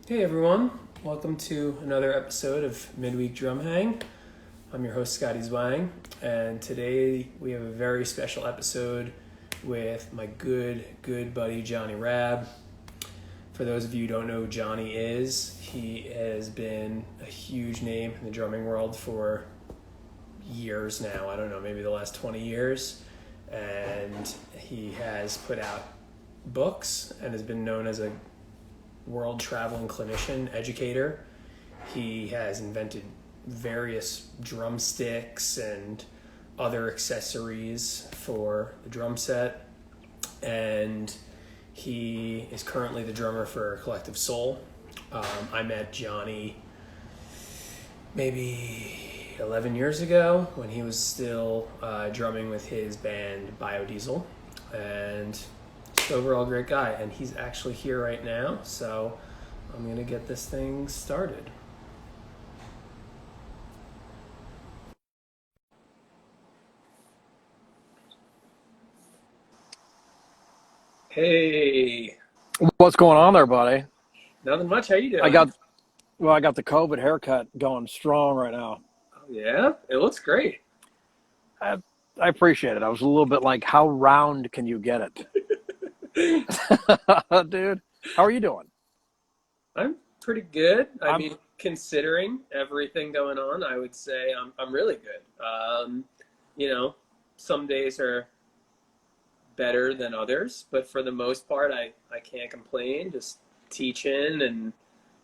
Hey everyone, welcome to another episode of Midweek Drum Hang. I'm your host Scotty Zwang, and today we have a very special episode with my good buddy Johnny Rabb. For those of you who don't know who Johnny is, he has been a huge name in the drumming world for years now. I don't know, maybe the last 20 years. And he has put out books and has been known as a world traveling clinician educator. He has invented various drumsticks and other accessories for the drum set, and he is currently the drummer for Collective Soul. I met Johnny maybe 11 years ago when he was still drumming with his band Biodiesel, and overall great guy, and he's actually here right now, so I'm gonna get this thing started. Hey, What's going on there, buddy? nothing much. How you doing? I got the COVID haircut going strong right now. Oh, yeah, it looks great. I, I appreciate it. I was a little bit like, how round can you get it? Dude, how are you doing? I'm pretty good. I I'm mean, considering everything going on, I would say I'm really good. You know, some days are better than others, but for the most part, I can't complain. Just teaching, and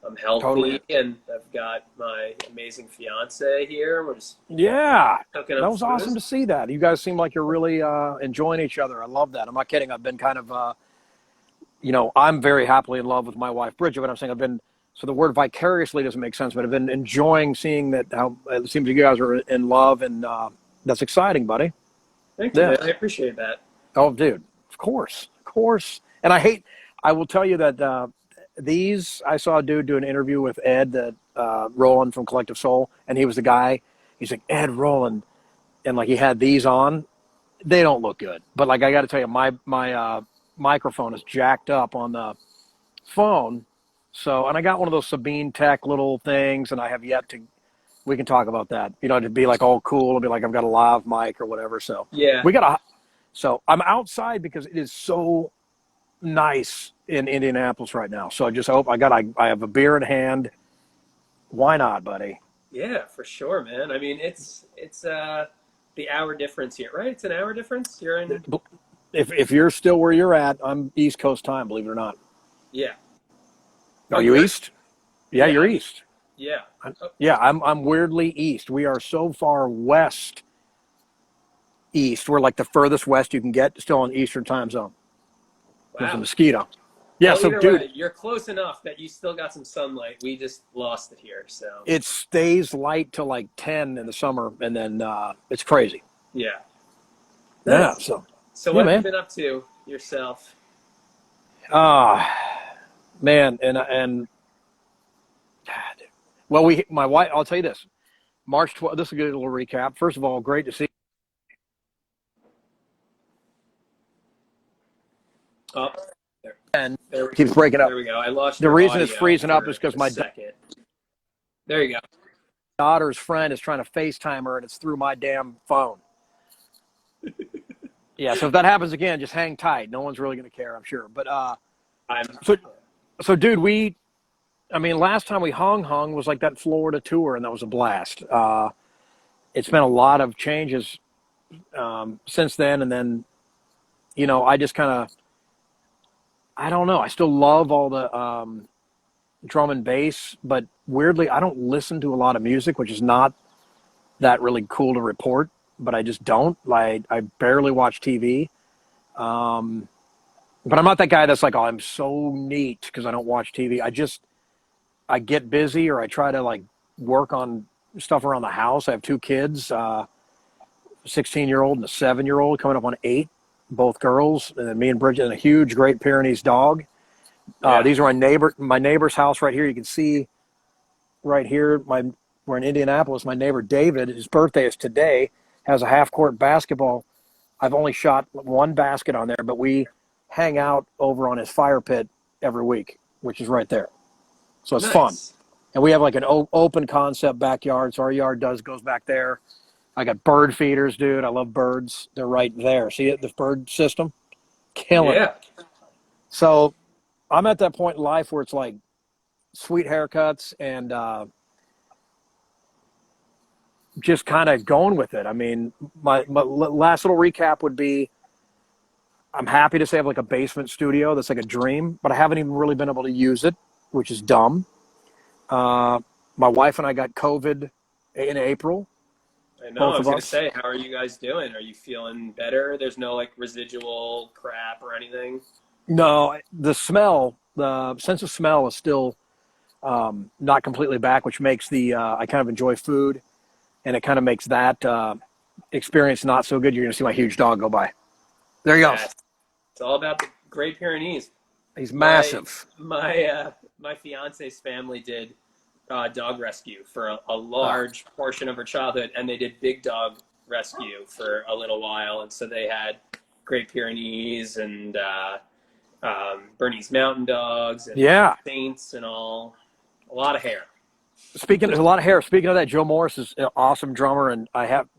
I'm totally. healthy, and I've got my amazing fiance here. We're just Yeah, hooking that up was through awesome this. to see that. You guys seem like you're really enjoying each other. I love that. I'm not kidding. I've been kind of, I'm very happily in love with my wife, Bridget, but I'm saying so the word vicariously doesn't make sense, but I've been enjoying seeing that how it seems you guys are in love, and that's exciting, buddy. Thank you, Yeah. man. I appreciate that. Oh, dude, of course, of course. And I will tell you that I saw a dude do an interview with Ed, Roland from Collective Soul, and he was the guy. He's like, Ed Roland, and like he had these on. They don't look good, but like I got to tell you, my microphone is jacked up on the phone. So, and I got one of those Sabine Tech little things, and I have yet to. We can talk about that. To be like all cool, and be like I've got a live mic or whatever. So Yeah. we got a. So I'm outside because it is so nice in Indianapolis right now. So I just hope I have a beer in hand. Why not, buddy? Yeah, for sure, man. I mean, it's the hour difference here, right? It's an hour difference. You're in. If you're still where you're at, I'm East Coast time, believe it or not. Yeah. Oh, Are you you're. East? Yeah, Yeah. you're East. Yeah. Oh, Yeah, I'm weirdly East. We are so far west East. We're like the furthest west you can get, still in Eastern time zone. There's a wow. mosquito. Yeah, Well, so either dude, way, you're close enough that you still got some sunlight. We just lost it here, so it stays light till like 10 in the summer, and then it's crazy. yeah. Yeah, Nice. so So yeah, what have you man. been up to yourself? Ah, man, and well, my wife. I'll tell you this. March 12th. This is a good little recap. First of all, great to see. Oh, there, And there, keeps breaking up. there we go. I lost The your reason it's audio freezing up for is because a my second. There you go. daughter's friend is trying to FaceTime her, and it's through my damn phone. Yeah, so if that happens again, just hang tight. No one's really going to care, I'm sure. But I'm. so dude, last time we hung was like that Florida tour, and that was a blast. It's been a lot of changes since then, and then I just kind of I don't know. I still love all the drum and bass, but weirdly, I don't listen to a lot of music, which is not that really cool to report. But I just don't. Like I barely watch TV. Um, but I'm not that guy that's like, oh, I'm so neat because I don't watch TV. I get busy, or I try to like work on stuff around the house. I have two kids, 16-year-old and a 7-year-old, coming up on 8, both girls, and then me and Bridget and a huge Great Pyrenees dog. Yeah. These are my neighbor's house right here. You can see right here. We're in Indianapolis. My neighbor David, his birthday is today, has a half court basketball. I've only shot one basket on there, but we hang out over on his fire pit every week, which is right there. So it's fun. Nice. And we have like an open concept backyard. So our yard goes back there. I got bird feeders, dude. I love birds. They're right there. See it? The bird system? Killing it. Yeah. So I'm at that point in life where it's like sweet haircuts and just kind of going with it. I mean, my last little recap would be I'm happy to say I have like a basement studio that's like a dream, but I haven't even really been able to use it, which is dumb. My wife and I got COVID in April, I know. I both was of gonna us. say, how are you guys doing? Are you feeling better? There's no like residual crap or anything. No, the sense of smell is still not completely back, which makes I kind of enjoy food, and it kind of makes that experience not so good. You're going to see my huge dog go by. There he goes. Yes. It's all about the Great Pyrenees. He's My massive. my fiance's family did dog rescue for a Uh, large portion of her childhood, and they did big dog rescue for a little while, and so they had Great Pyrenees and Bernese Mountain Dogs and yeah. Saints and all. A lot of hair. Speaking of a lot of hair. Speaking of that, Joe Morris is an awesome drummer, and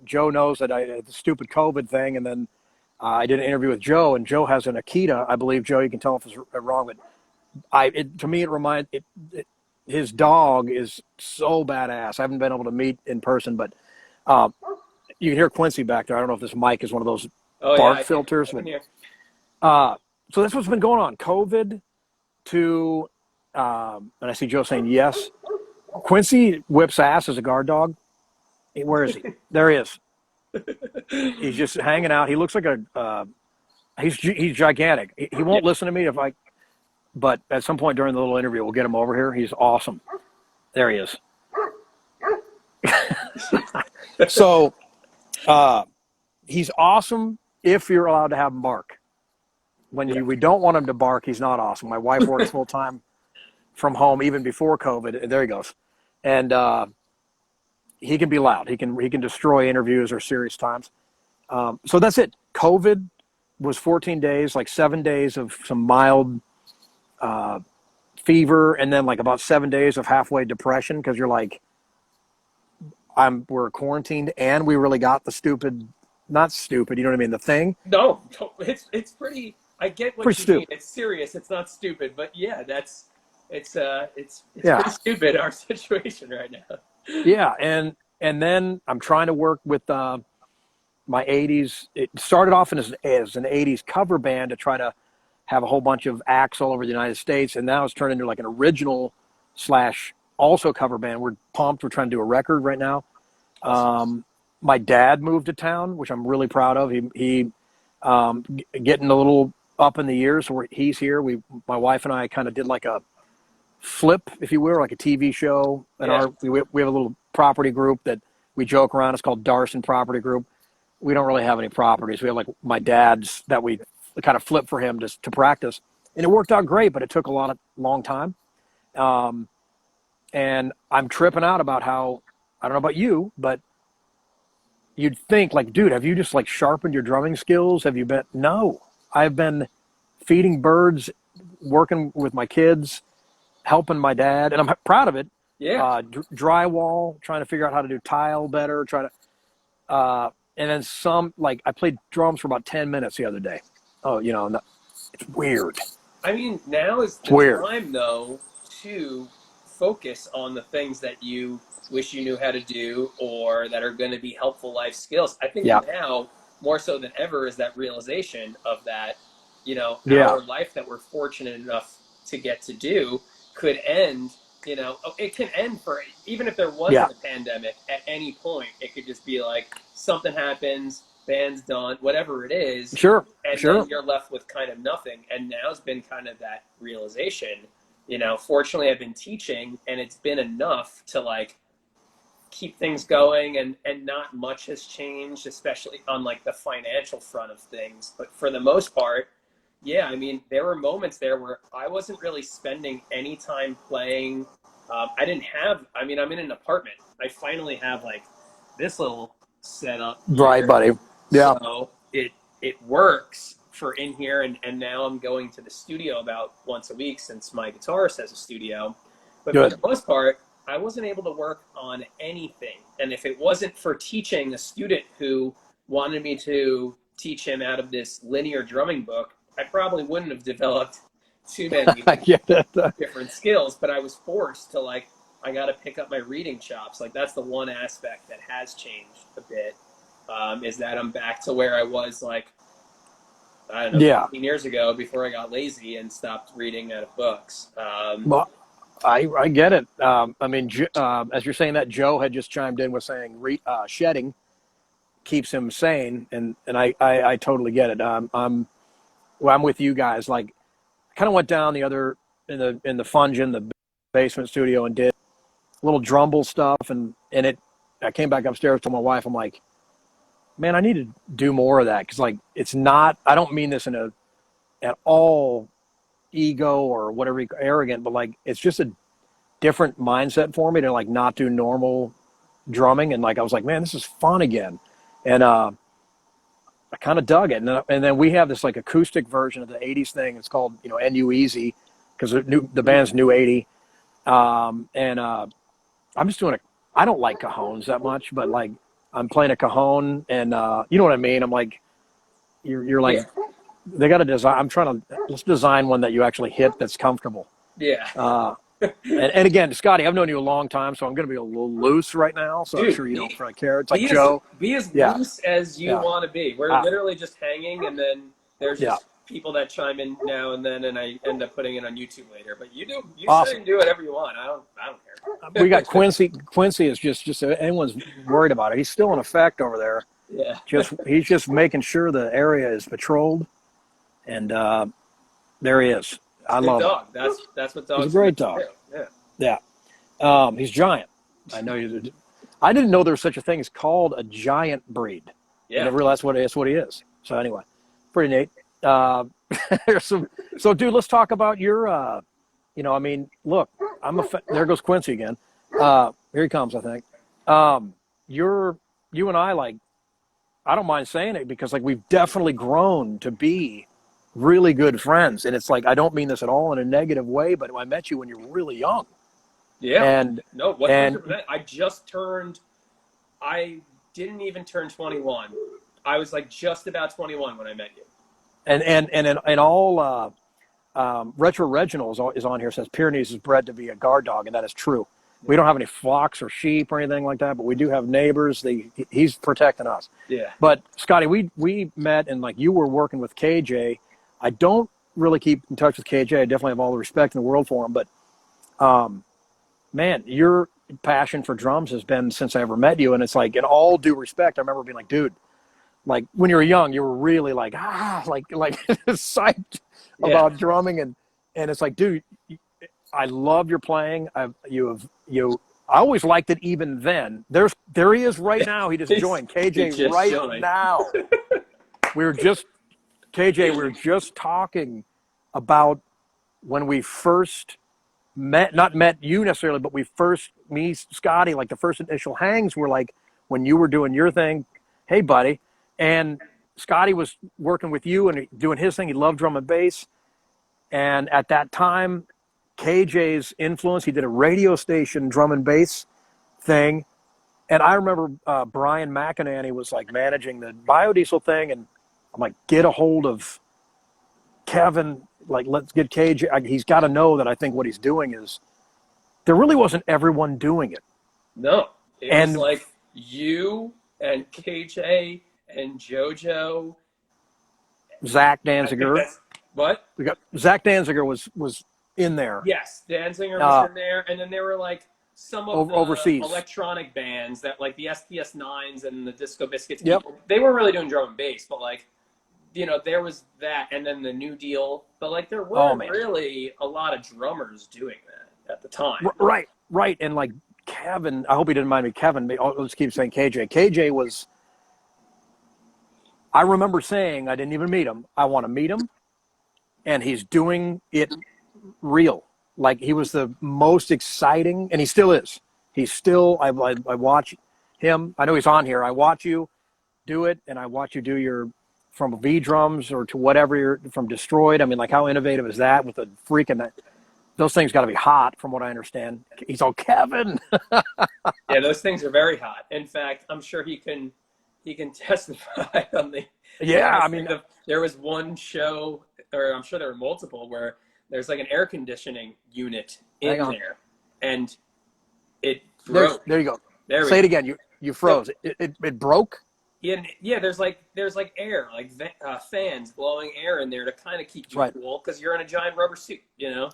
Joe knows that I had the stupid COVID thing, and then I did an interview with Joe, and Joe has an Akita. I believe Joe. You can tell if it's wrong, but to me it reminds his dog is so badass. I haven't been able to meet in person, but um, you can hear Quincy back there. I don't know if this mic is one of those Oh yeah, bark filters, I but can hear. so that's what's been going on. COVID to, and I see Joe saying yes. Quincy whips ass as a guard dog. Where is he? There he is. He's just hanging out. He looks like he's gigantic. He Yeah. won't listen to me but at some point during the little interview, we'll get him over here. He's awesome. There he is. So he's awesome if you're allowed to have him bark. Yeah. We don't want him to bark, he's not awesome. My wife works full time from home even before COVID. And there he goes. And he can be loud. He can destroy interviews or serious times. So that's it. COVID was 14 days, like 7 days of some mild fever, and then like about 7 days of halfway depression because you're like, we're quarantined and we really got the stupid, not stupid, you know what I mean? The thing, No, it's pretty. I get what pretty you mean. stupid. It's serious. It's not stupid, but yeah, it's pretty Yeah, stupid our situation right now. yeah, and then I'm trying to work with my '80s. It started off as an '80s cover band to try to have a whole bunch of acts all over the United States, and now it's turned into like an original slash also cover band. We're pumped. We're trying to do a record right now. Awesome. My dad moved to town, which I'm really proud of. He getting a little up in the years, so he's here. My wife and I kind of did like a flip, if you will, like a TV show. And Yeah. we have a little property group that we joke around. It's called Darson Property Group. We don't really have any properties. We have like my dad's that we kind of flip for him to practice, and it worked out great. But it took long time. And I'm tripping out about how, I don't know about you, but you'd think like, dude, have you just like sharpened your drumming skills? Have you been? No, I've been feeding birds, working with my kids, helping my dad, and I'm proud of it. Yeah. Drywall, trying to figure out how to do tile better, and then like I played drums for about 10 minutes the other day. Oh, no, it's weird. I mean, now is It's the weird. time though to focus on the things that you wish you knew how to do or that are going to be helpful life skills. I think Yeah. now more so than ever is that realization of that, Yeah. our life that we're fortunate enough to get to do could end, it can end for, even if there Yeah. wasn't a pandemic at any point, it could just be like something happens, band's done, whatever it is. Sure. And Sure. then you're left with kind of nothing. And now's been kind of that realization. Fortunately, I've been teaching, and it's been enough to like keep things going, and not much has changed, especially on like the financial front of things. But for the most part, yeah, I mean, there were moments there where I wasn't really spending any time playing. I'm in an apartment. I finally have like this little setup Right, here. buddy. Yeah. So it works for in here, and now I'm going to the studio about once a week since my guitarist has a studio. But for Good. the most part, I wasn't able to work on anything. And if it wasn't for teaching a student who wanted me to teach him out of this linear drumming book, I probably wouldn't have developed too many I get that. different skills. But I was forced to like, I got to pick up my reading chops. Like that's the one aspect that has changed a bit. Is that I'm back to where I was like, I don't know, Yeah. 15 years ago before I got lazy and stopped reading out of books. Well, I get it. I mean, as you're saying that, Joe had just chimed in with saying shedding keeps him sane, and I totally get it. I'm with you guys. Like, I kind of went down the other in the Fungin, the basement studio, and did a little drumble stuff, and I came back upstairs to my wife. I'm like, man, I need to do more of that because like it's not. I don't mean this in a at all ego or whatever arrogant, but like it's just a different mindset for me to like not do normal drumming, and like I was like, man, this is fun again, and I kind of dug it, and then we have this like acoustic version of the '80s thing. It's called NU Easy because the band's New 80, and I'm just doing it. I don't like cajones that much, but like I'm playing a cajon, and you know what I mean. I'm like, you're like. Yeah. They got to design. Let's design one that you actually hit that's comfortable. Yeah. And again, Scotty, I've known you a long time, so I'm going to be a little loose right now. So Dude, I'm sure you don't really care. It's like Joe. Be as Yeah. loose as you Yeah. want to be. We're literally just hanging, and then there's just people that chime in now and then, and I end up putting it on YouTube later. But you Awesome. say and do whatever you want. I don't care. We got Quincy. Quincy is just anyone's worried about it. He's still in effect over there. Yeah. He's just making sure the area is patrolled, and there he is. I love dog. it. That's what dogs. He's a great dog. Do. Yeah. Yeah. He's giant. I know I didn't know there was such a thing as called a giant breed. Yeah. I never realized that's what he is. So anyway, pretty neat. There's some. So, dude, let's talk about your. I mean, look, there goes Quincy again. Here he comes. I think. You and I like. I don't mind saying it because like we've definitely grown to be really good friends, and it's like I don't mean this at all in a negative way, but I met you when you were really young. Yeah. And no, 100%. I didn't even turn 21. I was like just about 21 when I met you. And all Retro Reginald is on here, says Pyrenees is bred to be a guard dog, and that is true. We don't have any flocks or sheep or anything like that, but we do have neighbors. He's protecting us. Yeah. But Scotty, we met, and like you were working with KJ. I don't really keep in touch with KJ. I definitely have all the respect in the world for him, but man, your passion for drums has been since I ever met you, and it's like in all due respect, I remember being like, dude, like when you were young, you were really like psyched about drumming, and it's like, dude, I love your playing. I always liked it even then. There he is right now. He just joined KJ right joined. Now. we were just talking about when we first not met you necessarily, but me, Scotty, like the first initial hangs were like when you were doing your thing. Hey, buddy. And Scotty was working with you and doing his thing. He loved drum and bass. And at that time, KJ's influence, he did a radio station drum and bass thing. And I remember Brian McInerney was like managing the biodiesel thing. And I'm like, get a hold of Kevin. Like, let's get KJ. He's got to know that I think what he's doing is, there really wasn't everyone doing it. No. It was like you and KJ and JoJo. Zach Danziger. What? We got Zach Danziger was in there. Yes, Danziger was in there, and then there were like some of the overseas electronic bands that like the SPS9s and the Disco Biscuits. Yep. They weren't really doing drum and bass, but like, there was that, and then the New Deal. But like, there weren't really a lot of drummers doing that at the time. Right, and like Kevin, I hope he didn't mind me. Kevin, let's keep saying KJ. KJ was. I remember saying, I didn't even meet him. I want to meet him, and he's doing it real. Like, he was the most exciting, and he still is. He's still, I watch him. I know he's on here. I watch you do it, and I watch you do your, from V drums or to whatever, you're from Destroyed. I mean, like, how innovative is that with the freaking those things got to be hot, from what I understand. He's all Kevin. Yeah, those things are very hot. In fact, I'm sure he can testify on the. Yeah, I mean, There was one show, or I'm sure there were multiple, where there's like an air conditioning unit in there, and it broke. There you go. There Say we it go. again. You froze. It broke. Yeah, there's like air, like fans blowing air in there to kind of keep you Right. cool because you're in a giant rubber suit, But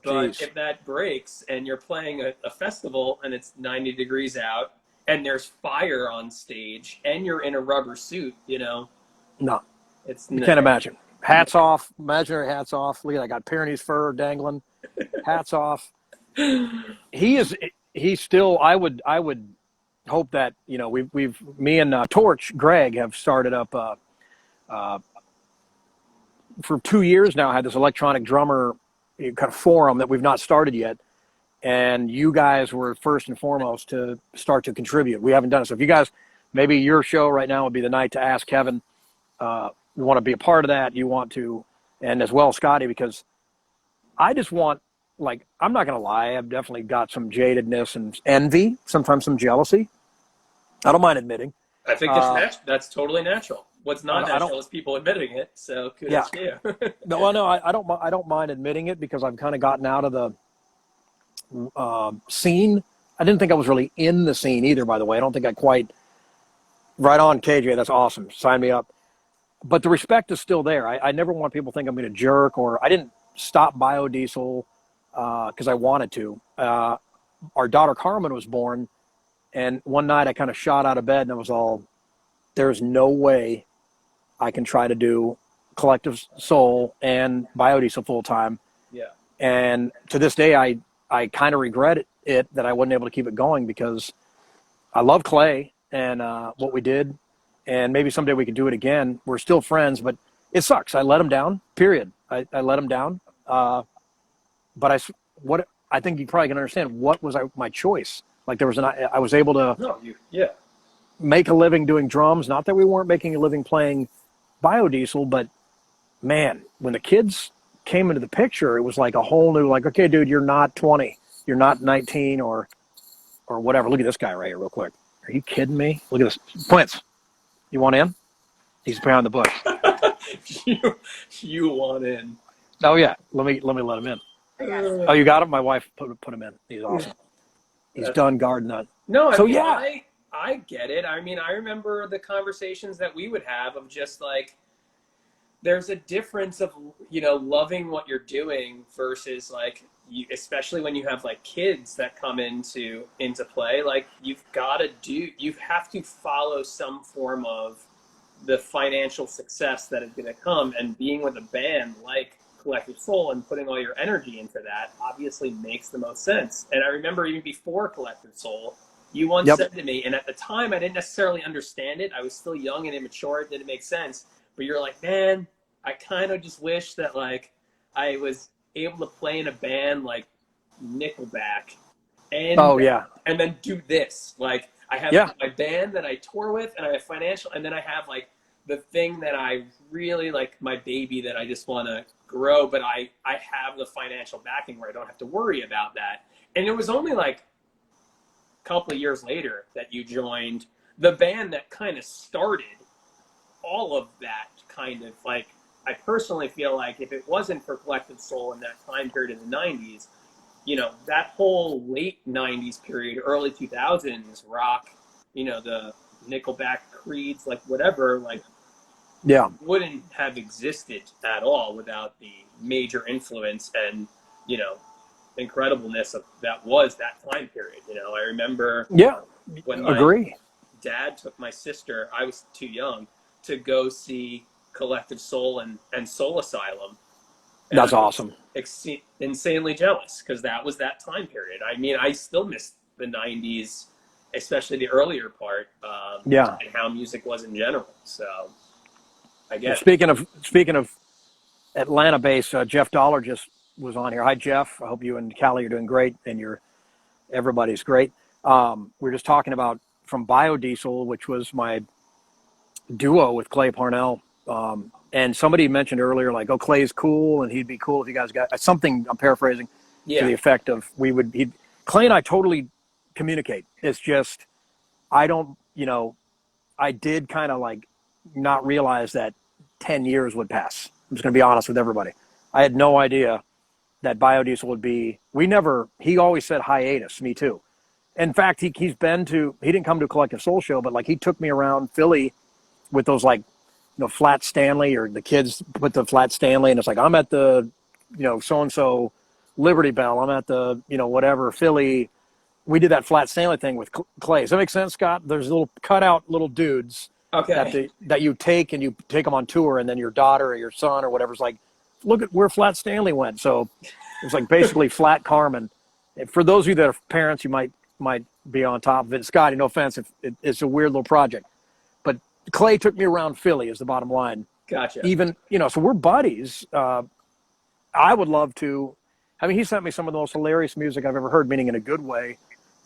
Jeez. if that breaks and you're playing a festival and it's 90 degrees out and there's fire on stage and you're in a rubber suit, No, it's you can't imagine. Hats off, imaginary hats off. Look at that. I got Pyrenees fur dangling. Hats off. He's still, I would hope that, me and Torch, Greg, have started up, for 2 years now, had this electronic drummer kind of forum that we've not started yet. And you guys were first and foremost to start to contribute. We haven't done it. So if you guys, maybe your show right now would be the night to ask Kevin, you want to be a part of that, you want to, and as well Scotty, because I just want, like, I'm not going to lie, I've definitely got some jadedness and envy, sometimes some jealousy. I don't mind admitting. I think that's totally natural. What's not natural is people admitting it. So kudos to you. No, I don't mind admitting it because I've kind of gotten out of the scene. I didn't think I was really in the scene either, by the way. I don't think I quite. Right on, KJ. That's awesome. Sign me up. But the respect is still there. I never want people to think I'm being a jerk, or I didn't stop biodiesel because I wanted to. Our daughter Carmen was born, and one night I kind of shot out of bed and I was all, there's no way I can try to do Collective Soul and biodiesel full time. Yeah. And to this day, I kind of regret it that I wasn't able to keep it going because I love Clay and what we did. And maybe someday we could do it again. We're still friends, but it sucks. I let him down, period. I let him down. But I think you probably can understand what was my choice. Like I was able to make a living doing drums. Not that we weren't making a living playing biodiesel, but man, when the kids came into the picture, it was like a whole new, like, okay, dude, you're not 20, you're not 19 or whatever. Look at this guy right here real quick. Are you kidding me? Look at this. Quince, you want in? He's behind the bush. you want in. Oh yeah. Let me let him in. Oh, you got him? My wife put him in. He's awesome. He's done guard nut. No, so I get it. I mean, I remember the conversations that we would have of just like, there's a difference of, loving what you're doing versus like, especially when you have like kids that come into play, like you have to follow some form of the financial success that is going to come, and being with a band like Collective Soul and putting all your energy into that obviously makes the most sense. And I remember even before Collective Soul, you once said to me, and at the time I didn't necessarily understand it, I was still young and immature, it didn't make sense, but you're like, man, I kind of just wish that like I was able to play in a band like Nickelback and then do this. Like I have my band that I tour with, and I have financial, and then I have like the thing that I really like, my baby that I just want to grow, but I have the financial backing where I don't have to worry about that. And it was only like a couple of years later that you joined the band that kind of started all of that kind of like, I personally feel like if it wasn't for Collective Soul in that time period in the 90s, that whole late 90s period, early 2000s rock, the Nickelback, Creeds, like whatever, like wouldn't have existed at all without the major influence and, incredibleness of that was that time period. I remember when my dad took my sister, I was too young to go see Collective Soul and Soul Asylum. And that's awesome. Insanely jealous because that was that time period. I mean, I still miss the 90s, especially the earlier part, and how music was in general. So I guess. Speaking of Atlanta-based, Jeff Dollar just was on here. Hi, Jeff. I hope you and Callie are doing great, and everybody's great. We're just talking about from Biodiesel, which was my duo with Clay Parnell. And somebody mentioned earlier, like, oh, Clay's cool, and he'd be cool if you guys got something. I'm paraphrasing. to the Yeah. effect of Clay and I totally communicate. It's just, I don't, I did kind of like not realize that 10 years would pass. I'm just going to be honest with everybody. I had no idea that biodiesel would be, he always said hiatus, me too. In fact, he didn't come to a Collective Soul show, but like he took me around Philly with those like, flat Stanley, or the kids put the flat Stanley, and it's like, I'm at the, so-and-so Liberty Bell. I'm at the, whatever Philly. We did that flat Stanley thing with Clay. Does that make sense, Scott? There's little cutout little dudes Okay. that you take them on tour, and then your daughter or your son or whatever's like, look at where Flat Stanley went. So it was like basically Flat Carmen. For those of you that are parents, you might be on top of it. Scotty, no offense, if it's a weird little project, but Clay took me around Philly is the bottom line. Gotcha. Even, so we're buddies. I would love to. I mean, he sent me some of the most hilarious music I've ever heard, meaning in a good way,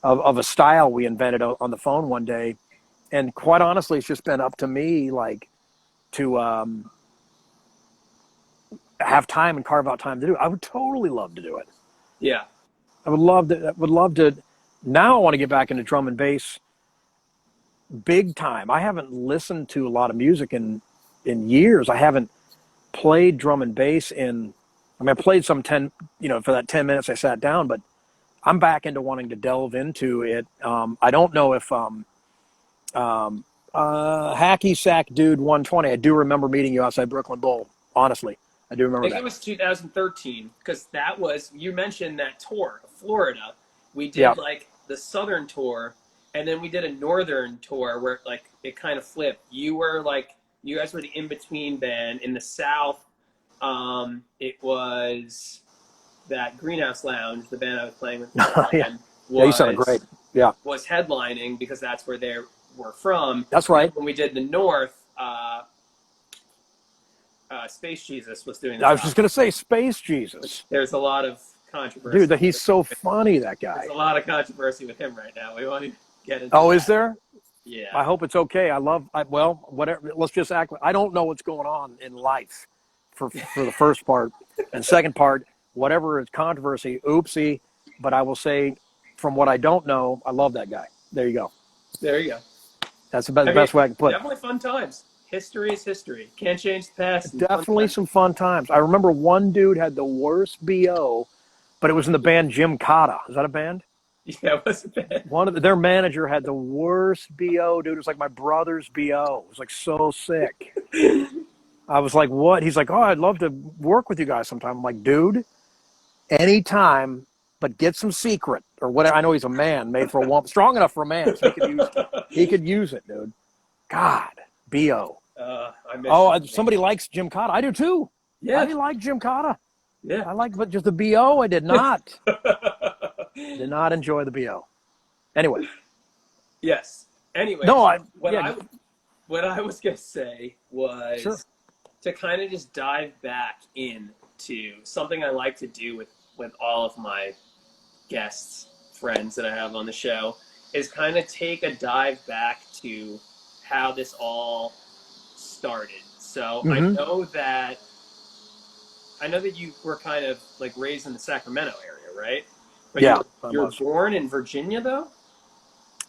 of a style we invented on the phone one day. And quite honestly, it's just been up to me, like, to have time and carve out time to do it. I would totally love to do it. Yeah. I would love to. Now I want to get back into drum and bass big time. I haven't listened to a lot of music in years. I haven't played drum and bass I played some for that 10 minutes I sat down, but I'm back into wanting to delve into it. I don't know if Hacky Sack Dude 120, I do remember meeting you outside Brooklyn Bowl. Honestly, I do remember I think that. it was 2013, because you mentioned that tour of Florida. We did Yeah. like the southern tour, and then we did a northern tour where like it kind of flipped. You guys were the in-between band. In the south, it was that Greenhouse Lounge, the band I was playing with. Yeah, you sounded great. Yeah. Was headlining because that's where they were from. That's right. When we did the north, Space Jesus was doing this. I was just going to say Space Jesus. There's a lot of controversy. Dude, he's so funny, that guy. There's a lot of controversy with him right now. We won't even get into that. Is there? Yeah. I hope it's okay. Whatever. Let's just act like I don't know what's going on in life for the first part. And second part, whatever is controversy, oopsie. But I will say, from what I don't know, I love that guy. There you go. There you go. That's the best way I can put it. Definitely fun times. History is history. Can't change the past. Definitely some fun times. I remember one dude had the worst BO, but it was in the band Jim Cotta. Is that a band? Yeah, it was a band. Their manager had the worst BO, dude. It was like my brother's BO. It was like so sick. I was like, what? He's like, oh, I'd love to work with you guys sometime. I'm like, dude, anytime, but get some secret or whatever. I know he's a man made for a woman, strong enough for a man, so he could use it, dude. God, BO. Somebody likes Jim Cotta. I do too. Yeah. I like Jim Cotta. Yeah. But just the BO, I did not. Did not enjoy the BO. Anyway. Yes. Anyway. No, what I was going to say was to kind of just dive back into something I like to do with all of my guests, friends that I have on the show, is kind of take a dive back to how this all started. So I know that you were kind of like raised in the Sacramento area, right? But yeah. You were born in Virginia, though?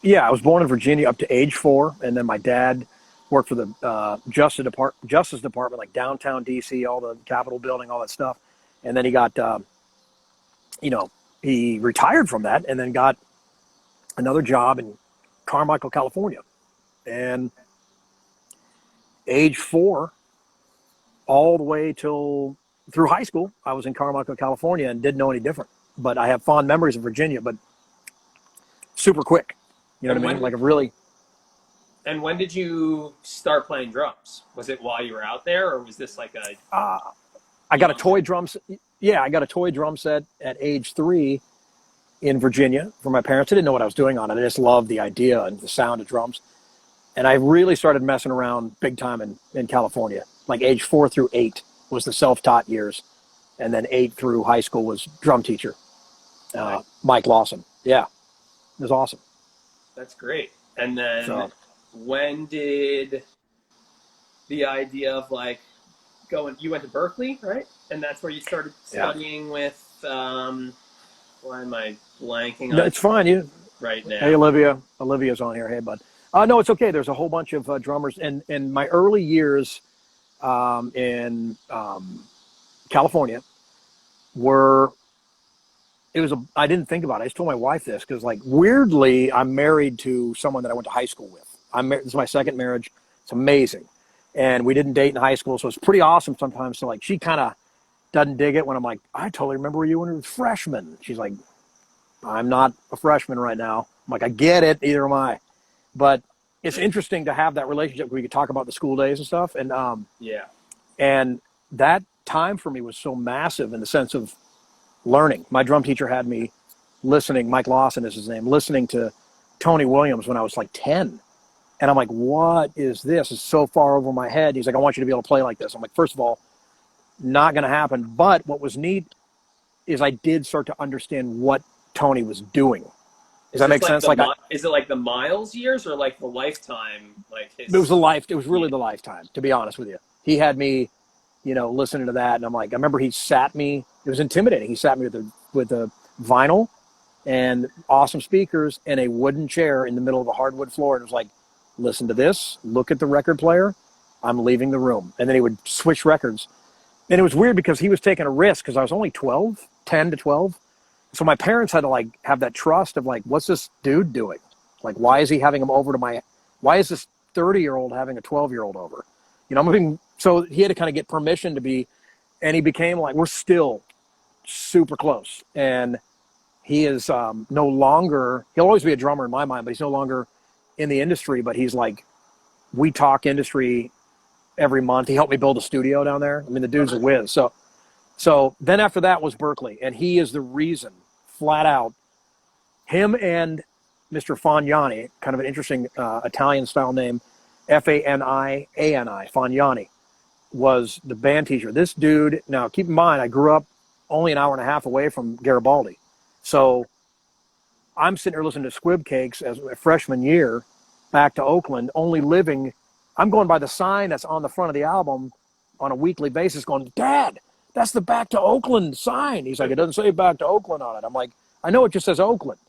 Yeah, I was born in Virginia up to age 4, and then my dad worked for the Justice Department, like downtown D.C., all the Capitol building, all that stuff. And then he got, he retired from that and then got another job in Carmichael, California. And age 4, all the way through high school, I was in Carmichael, California, and didn't know any different. But I have fond memories of Virginia, but super quick. You know what I mean? Like a really. And when did you start playing drums? Was it while you were out there, or was this like a? I got a toy drum. Yeah, I got a toy drum set at age 3 in Virginia from my parents. I didn't know what I was doing on it. I just loved the idea and the sound of drums. And I really started messing around big time in California. Like age 4 through 8 was the self-taught years. And then 8 through high school was drum teacher, Mike Lawson. Yeah, it was awesome. That's great. And then when did the idea of like you went to Berkeley, right? And that's where you started studying with Why am I blanking No, on it's fine. You, right hey, now? Olivia. Olivia's on here. Hey, bud. No, it's okay. There's a whole bunch of drummers. And in my early years in California were, I didn't think about it. I just told my wife this because, like, weirdly, I'm married to someone that I went to high school with. This is my second marriage. It's amazing. And we didn't date in high school. So it's pretty awesome sometimes. So, like, she kind of doesn't dig it when I'm like, I totally remember you when you were a freshman. She's like, I'm not a freshman right now. I'm like, I get it. Neither am I. But it's interesting to have that relationship where we could talk about the school days and stuff. Yeah. And that time for me was so massive in the sense of learning. My drum teacher had me listening, Mike Lawson is his name, listening to Tony Williams when I was like 10. And I'm like, what is this? It's so far over my head. He's like, I want you to be able to play like this. I'm like, first of all, not going to happen. But what was neat is I did start to understand what Tony was doing. Does that make sense? Is it like the Miles years or like the lifetime? Like his. It was really the lifetime, to be honest with you. He had me, listening to that, and I'm like, I remember he sat me. It was intimidating. He sat me with the vinyl and awesome speakers and a wooden chair in the middle of a hardwood floor, and it was like, listen to this. Look at the record player. I'm leaving the room, and then he would switch records, and it was weird because he was taking a risk because I was only 12, 10 to 12. So my parents had to like have that trust of like, what's this dude doing? Like, why is he having him over why is this 30-year-old having a 12-year-old over? So he had to kind of get permission to be, and he became like, we're still super close. And he is no longer, he'll always be a drummer in my mind, but he's no longer in the industry, but he's like, we talk industry every month. He helped me build a studio down there. I mean, the dude's a whiz. So then after that was Berkeley, and he is the reason, flat out, him and Mr. Fagnani, kind of an interesting Italian-style name, Faniani, Fagnani, was the band teacher. This dude, now keep in mind, I grew up only an hour and a half away from Garibaldi. So I'm sitting here listening to Squib Cakes as a freshman year back to Oakland, only living, I'm going by the sign that's on the front of the album on a weekly basis going, Dad, that's the Back to Oakland sign. He's like, it doesn't say Back to Oakland on it. I'm like, I know it just says Oakland.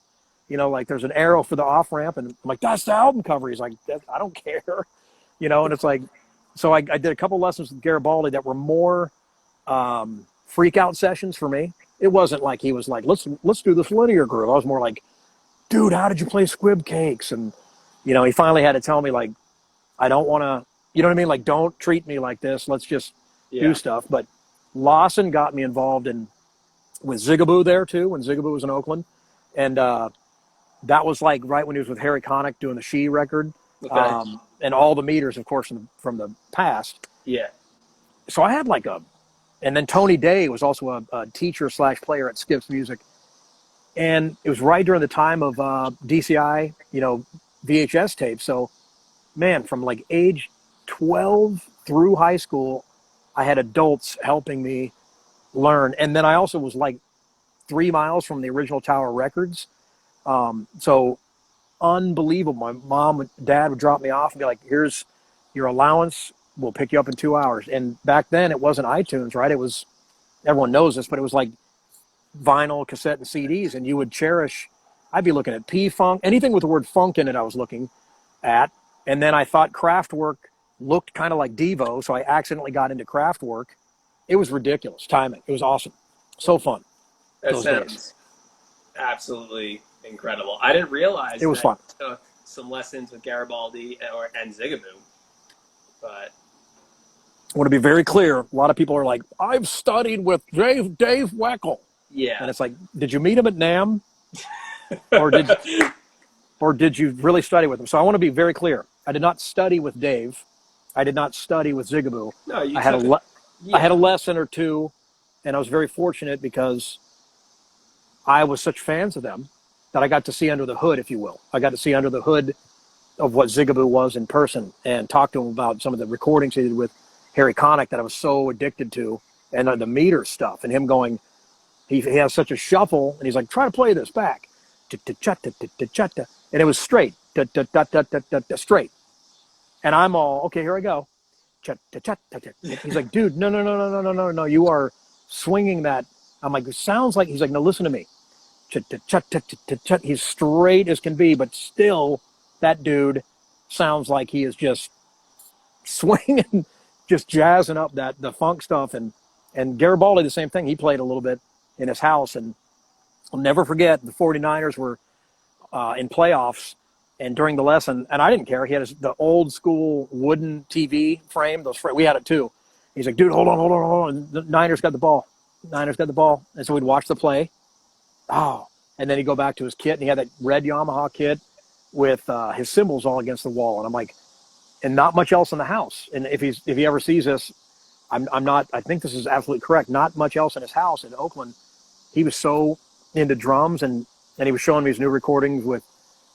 Like there's an arrow for the off ramp. And I'm like, that's the album cover. He's like, I don't care. And it's like, so I did a couple lessons with Garibaldi that were more freak out sessions for me. It wasn't like he was like, let's do this linear groove. I was more like, dude, how did you play Squib Cakes? And, he finally had to tell me like, I don't want to, you know what I mean? Like, don't treat me like this. Let's just do stuff. But Lawson got me involved with Zigaboo there too, when Zigaboo was in Oakland. And that was like right when he was with Harry Connick doing the She record. Okay. And all the meters, of course, from the past. Yeah. So I had and then Tony Day was also a teacher / player at Skips Music. And it was right during the time of DCI, VHS tapes. So, man, from like age 12 through high school, I had adults helping me learn. And then I also was like 3 miles from the original Tower Records. So unbelievable. My mom and dad would drop me off and be like, here's your allowance. We'll pick you up in 2 hours. And back then it wasn't iTunes, right? It was, everyone knows this, but it was like vinyl, cassette, and CDs. And you would cherish, I'd be looking at P-Funk, anything with the word funk in it I was looking at. And then I thought Kraftwerk looked kind of like Devo, so I accidentally got into Kraftwerk. It was ridiculous timing. It was awesome. So fun. That sounds absolutely incredible. I didn't realize it was fun. You took some lessons with Garibaldi and Zigaboo, but I want to be very clear. A lot of people are like, I've studied with Dave Weckl. Yeah. And it's like, did you meet him at NAMM? or did you really study with him? So I want to be very clear. I did not study with Dave. I did not study with Zigaboo. No, I had a lesson or two, and I was very fortunate because I was such fans of them that I got to see under the hood, if you will. I got to see under the hood of what Zigaboo was in person and talk to him about some of the recordings he did with Harry Connick that I was so addicted to, and the meter stuff, and him going, he has such a shuffle, and he's like, try to play this back. And it was straight, straight. And I'm all, okay, here I go. He's like, dude, no. You are swinging that. I'm like, it sounds like, he's like, no, listen to me. He's straight as can be, but still, that dude sounds like he is just swinging, just jazzing up the funk stuff. And Garibaldi, the same thing. He played a little bit in his house, and I'll never forget the 49ers were in playoffs, and during the lesson, and I didn't care. He had the old school wooden TV frame. We had it too. He's like, dude, hold on. And the Niners got the ball. And so we'd watch the play. Oh, and then he'd go back to his kit, and he had that red Yamaha kit with his cymbals all against the wall. And I'm like, and not much else in the house. And if he ever sees this, I'm not. I think this is absolutely correct. Not much else in his house in Oakland. He was so into drums, and he was showing me his new recordings with.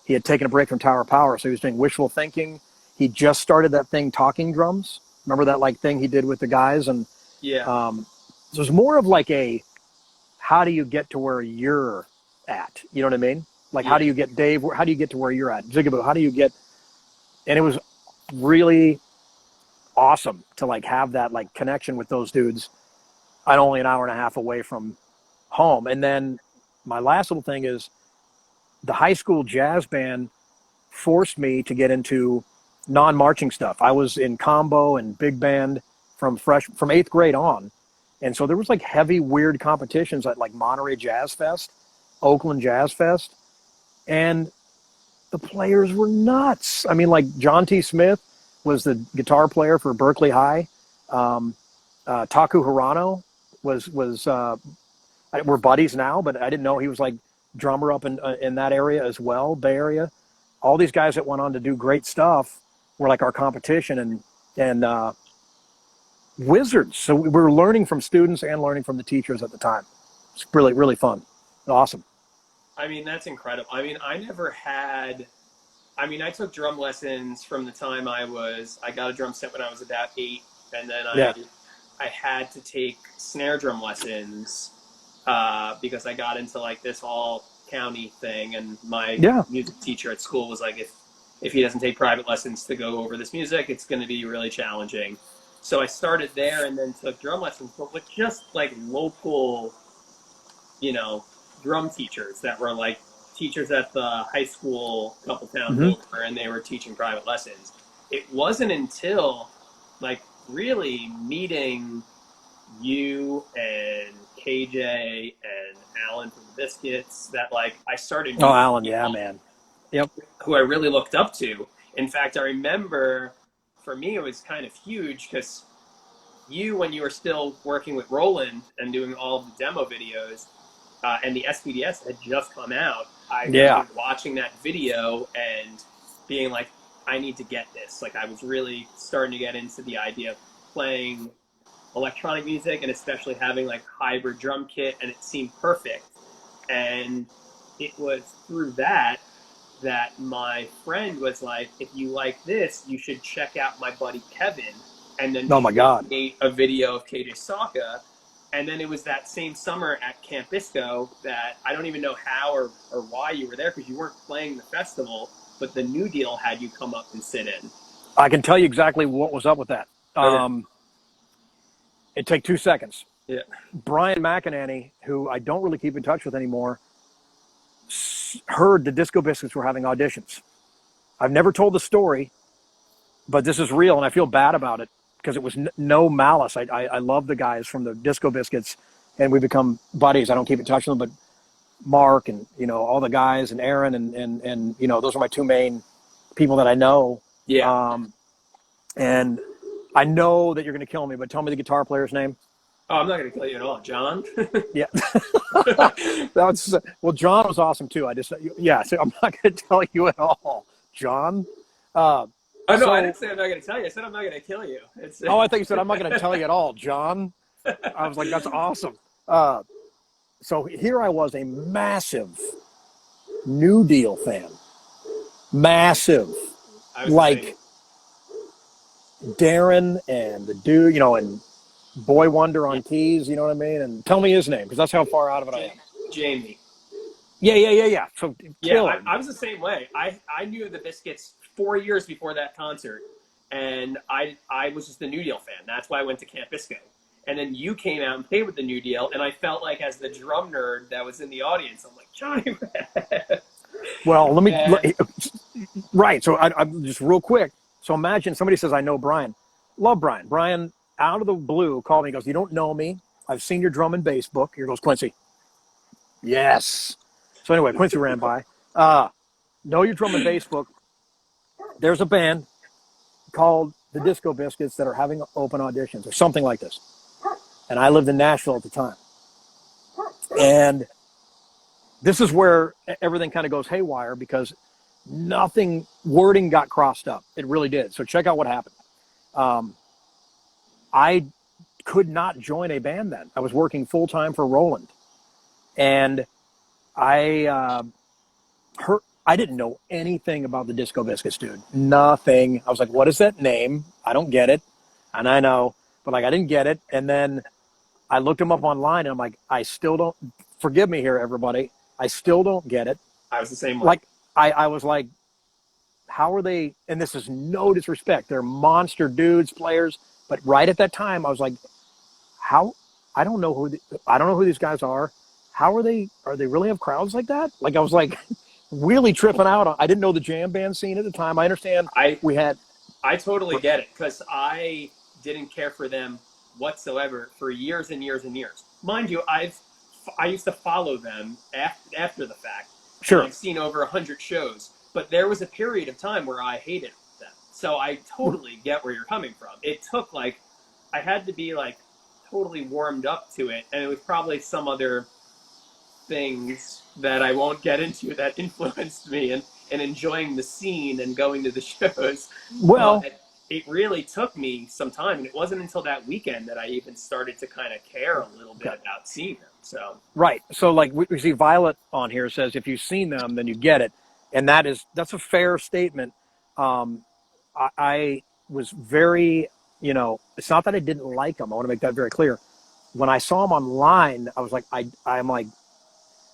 He had taken a break from Tower of Power, so he was doing wishful thinking. He just started that thing, Talking Drums. Remember that thing he did with the guys? And Yeah. so it was more of like a, how do you get to where you're at? You know what I mean? Like, how do you get, Dave, how do you get to where you're at? Zigaboo, how do you get, and it was really awesome to have that connection with those dudes. I'm only an hour and a half away from home. And then my last little thing is the high school jazz band forced me to get into non-marching stuff. I was in combo and big band from 8th grade on. And so there was heavy, weird competitions at Monterey Jazz Fest, Oakland Jazz Fest. And the players were nuts. I mean, John T. Smith was the guitar player for Berkeley High. Taku Hirano we're buddies now, but I didn't know he was drummer up in that area as well, Bay Area. All these guys that went on to do great stuff were our competition and wizards. So we were learning from students and learning from the teachers at the time. It's really, really fun. Awesome. I mean, that's incredible. I mean, I took drum lessons from the time I got a drum set when I was about 8. And then I had to take snare drum lessons because I got into this all county thing, and my music teacher at school was like, if he doesn't take private lessons to go over this music, it's going to be really challenging. So I started there and then took drum lessons, but with just local, drum teachers that were teachers at the high school a couple towns over, and they were teaching private lessons. It wasn't until really meeting you and KJ and Alan from the Biscuits that I started. Oh, Alan, yeah, man. Yep. Who I really looked up to. In fact, I remember for me it was kind of huge because when you were still working with Roland and doing all of the demo videos, and the SPDS had just come out, I remember watching that video and being like, I need to get this. I was really starting to get into the idea of playing electronic music, and especially having hybrid drum kit, and it seemed perfect. And it was through that my friend was like, if you like this, you should check out my buddy Kevin. And then made a video of KJ Saka. And then it was that same summer at Camp Bisco that I don't even know how or why you were there, because you weren't playing the festival, but the New Deal had you come up and sit in. I can tell you exactly what was up with that. It'd take 2 seconds. Yeah. Brian McInerney, who I don't really keep in touch with anymore, heard the Disco Biscuits were having auditions. I've never told the story, but this is real, and I feel bad about it because it was no malice. I love the guys from the Disco Biscuits, and we become buddies. I don't keep in touch with them, but Mark and all the guys and Aaron and those are my two main people that I know. Yeah. And I know that you're going to kill me, but tell me the guitar player's name. Oh, I'm not going to kill you at all. John? Yeah. Well, John was awesome too. So I'm not going to tell you at all. John? I didn't say I'm not going to tell you. I said I'm not going to kill you. I thought you said I'm not going to tell you at all. John? I was like, that's awesome. So here I was, a massive New Deal fan. Massive. Darren and the dude, and Boy Wonder on keys, you know what I mean? And tell me his name, because that's how far out of it I am. Jamie. Yeah. So I was the same way. I knew the Biscuits 4 years before that concert, and I was just a New Deal fan. That's why I went to Camp Bisco. And then you came out and played with the New Deal, and I felt like as the drum nerd that was in the audience, I'm like, Johnny Rabb. Well, And right. So I'm just real quick. So imagine somebody says, I know Brian. Love Brian. Brian, out of the blue, called me. He goes, you don't know me. I've seen your drum and bass book. Here goes Quincy. Yes. So anyway, Quincy ran by. Know your drum and bass book. There's a band called the Disco Biscuits that are having open auditions or something like this. And I lived in Nashville at the time. And this is where everything kind of goes haywire because wording got crossed up. It really did. So check out what happened. I could not join a band then. I was working full time for Roland. And I didn't know anything about the Disco Biscuits, dude. Nothing. I was like, what is that name? I don't get it. And I know, but like, I didn't get it. And then I looked them up online and I'm like, I still don't, forgive me here, everybody. I still don't get it. I was the same way. Like, I was like, how are they? And this is no disrespect. They're monster dudes, players. But right at that time, I was like, how? I don't know who these guys are. How are they really have crowds like that? Like, I was like really tripping out. I didn't know the jam band scene at the time. I understand I totally get it because I didn't care for them whatsoever for years and years and years. Mind you, I used to follow them after the fact. Sure. And I've seen over 100 shows, but there was a period of time where I hated them. So I totally get where you're coming from. It took I had to be totally warmed up to it, and it was probably some other things that I won't get into that influenced me and enjoying the scene and going to the shows. Well, but it really took me some time, and it wasn't until that weekend that I even started to kind of care a little bit about seeing them. So right. So we see Violet on here says, if you've seen them, then you get it. And that's a fair statement. I was very, it's not that I didn't like them. I want to make that very clear. When I saw them online, I was like, I'm like,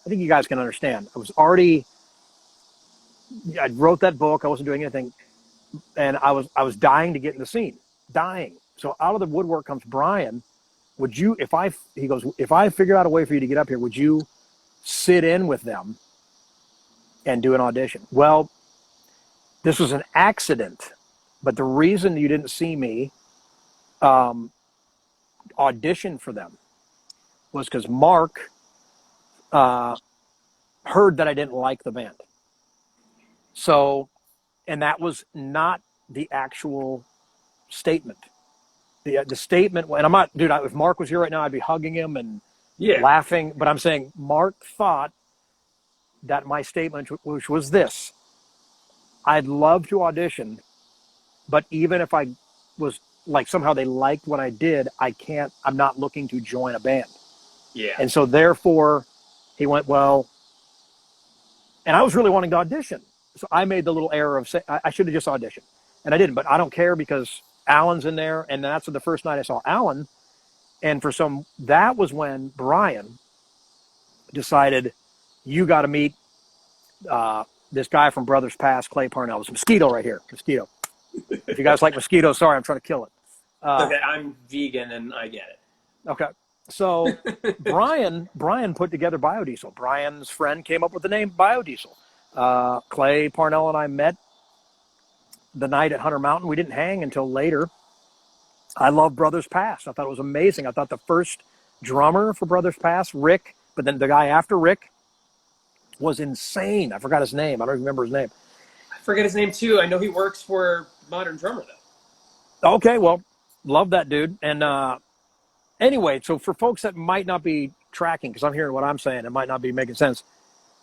I think you guys can understand. I wrote that book. I wasn't doing anything. And I was dying to get in the scene, dying. So out of the woodwork comes Brian. He goes, if I figure out a way for you to get up here, would you sit in with them and do an audition? Well, this was an accident, but the reason you didn't see me audition for them was because Mark heard that I didn't like the band. So, and that was not the actual statement. The statement, and I'm not, dude, if Mark was here right now, I'd be hugging him and laughing. But I'm saying Mark thought that my statement, which was this: I'd love to audition, but even if I was somehow they liked what I did, I'm not looking to join a band. Yeah. And so therefore he went, well, and I was really wanting to audition. So I made the little error of saying I should have just auditioned, and I didn't, but I don't care because Alan's in there. And that's the first night I saw Alan. And that was when Brian decided, you got to meet this guy from Brothers Pass, Clay Parnell. It's Mosquito right here. Mosquito. If you guys like Mosquito, sorry, I'm trying to kill it. Okay, I'm vegan and I get it. Okay. So Brian put together Biodiesel. Brian's friend came up with the name Biodiesel. Clay Parnell and I met the night at Hunter Mountain. We didn't hang until later. I love Brothers Pass. I thought it was amazing. I thought the first drummer for Brothers Pass, Rick, but then the guy after Rick was insane. I forgot his name. I don't remember his name. I forget his name too. I know he works for Modern Drummer though. Okay, well, love that dude. And anyway, so for folks that might not be tracking, because I'm hearing what I'm saying, it might not be making sense.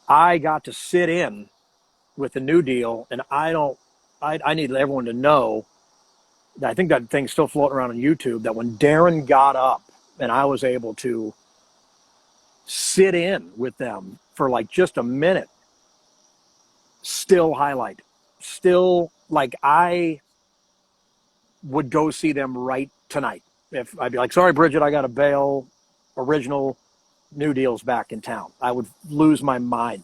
I got to sit in with the New Deal, and I need everyone to know that I think that thing's still floating around on YouTube, that when Darren got up and I was able to sit in with them for just a minute, still highlight. Still, I would go see them right tonight. If I'd be like, sorry, Bridget, I got to bail. Original New Deal's back in town. I would lose my mind.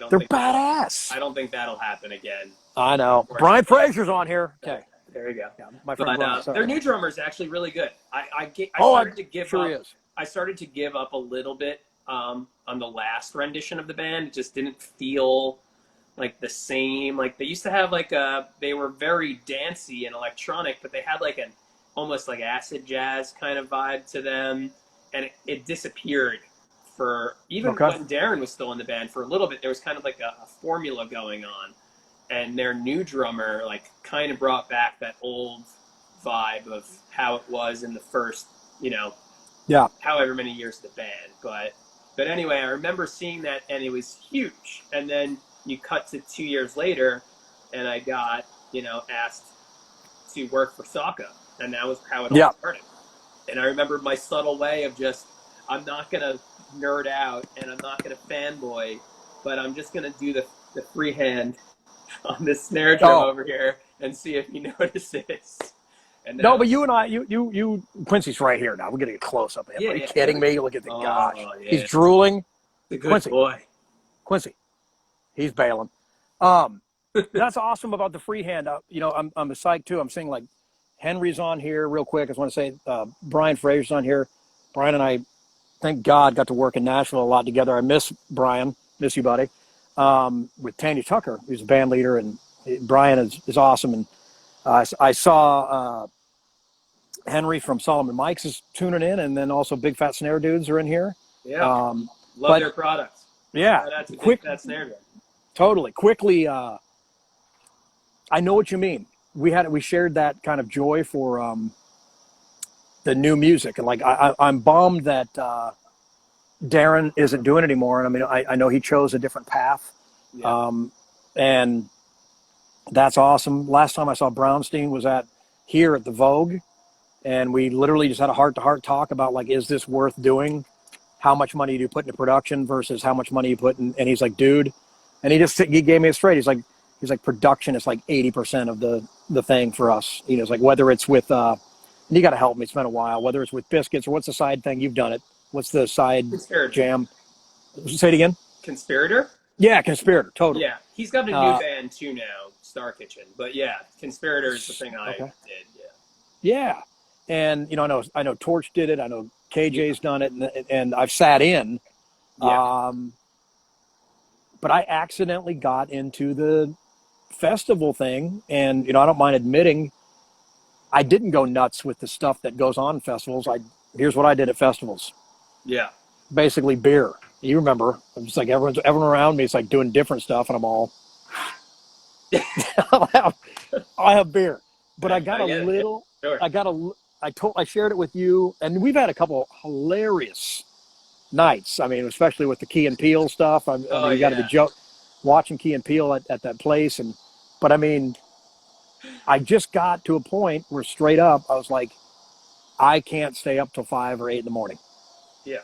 They're badass. I don't think that'll happen again. I know. Brian Fraser's on here. Okay. There you go. Yeah, my friend But Brian. their Sorry. new drummer is actually really good. I Oh, started to give sure up. he is. I started to give up a little bit on the last rendition of the band. It just didn't feel like the same. Like they used to have like they were very dancey and electronic, but they had like an almost like acid jazz kind of vibe to them, and it disappeared for even Okay. when Darren was still in the band for a little bit. There was kind of like a formula going on, and their new drummer like kind of brought back that old vibe of how it was in the first, Yeah. however many years of the band. But anyway, I remember seeing that and it was huge. And then you cut to 2 years later, and I got asked to work for Sokka, and that was how it all Yeah. started. And I remember my subtle way of just I'm not gonna nerd out and I'm not gonna fanboy, but I'm just gonna do the freehand on this snare drum Oh. over here and see if he notices. And No, now, but you and I, Quincy's right here now. We're getting a close up of him. yeah, Are you yeah, kidding me? Look at the gosh. yeah. He's drooling. The good Quincy. boy. He's bailing. That's awesome about the freehand. I'm a psych too. I'm seeing like Henry's on here real quick. I just want to say Brian Fraser's on here. Brian and I, thank God, got to work in Nashville a lot together. I miss Brian. Miss you, buddy. With Tanya Tucker, who's a band leader, and Brian is awesome. And I saw Henry from Solomon Mikes is tuning in, and then also Big Fat Snare Dudes are in here. Yeah. Love but- their products. Yeah, That's a quick. Big Fat Snare Drum. Totally. Quickly, I know what you mean. We shared that kind of joy for the new music, and like I'm bummed that Darren isn't doing it anymore. And I mean, I know he chose a different path, Yeah. and that's awesome. Last time I saw Brownstein was here at the Vogue, and we literally just had a heart-to-heart talk about like, is this worth doing? How much money do you put into production versus how much money you put in? And he's like, dude, and he gave me it straight. He's like production is like 80% of the thing for us. It's like whether it's with and you got to help me. It's been a while. Whether it's with biscuits or what's the side thing? You've done it. What's the side Conspirator. jam? Say it again. Conspirator? Yeah, Conspirator. Totally. Yeah. He's got a new band too now, Star Kitchen. But yeah, Conspirator is the thing I did. Yeah. Yeah. And I know Torch did it. I know KJ's done it, and I've sat in. Yeah. But I accidentally got into the festival thing, and I don't mind admitting I didn't go nuts with the stuff that goes on in festivals. Here's what I did at festivals. Yeah. Basically beer. You remember? It's like everyone around me is like doing different stuff, and I'm all I have beer. But I got a little. Sure. I shared it with you, and we've had a couple hilarious nights. I mean, especially with the Key and Peele stuff. You got to be joke watching Key and Peele at that place, but I mean, I just got to a point where straight up I was like, I can't stay up till 5 or 8 in the morning. Yeah.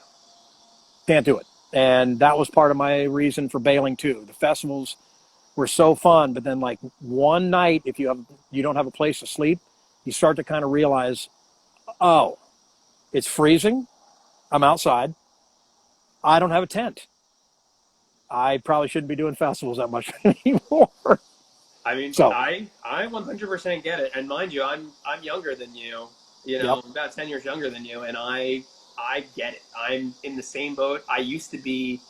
Can't do it, and that was part of my reason for bailing too. The festivals were so fun, but then like one night, if you don't have a place to sleep, you start to kind of realize, oh, it's freezing. I'm outside. I don't have a tent. I probably shouldn't be doing festivals that much anymore. I mean, so, I 100% get it. And mind you, I'm younger than you. Yep. About 10 years younger than you, and I get it. I'm in the same boat. I used to be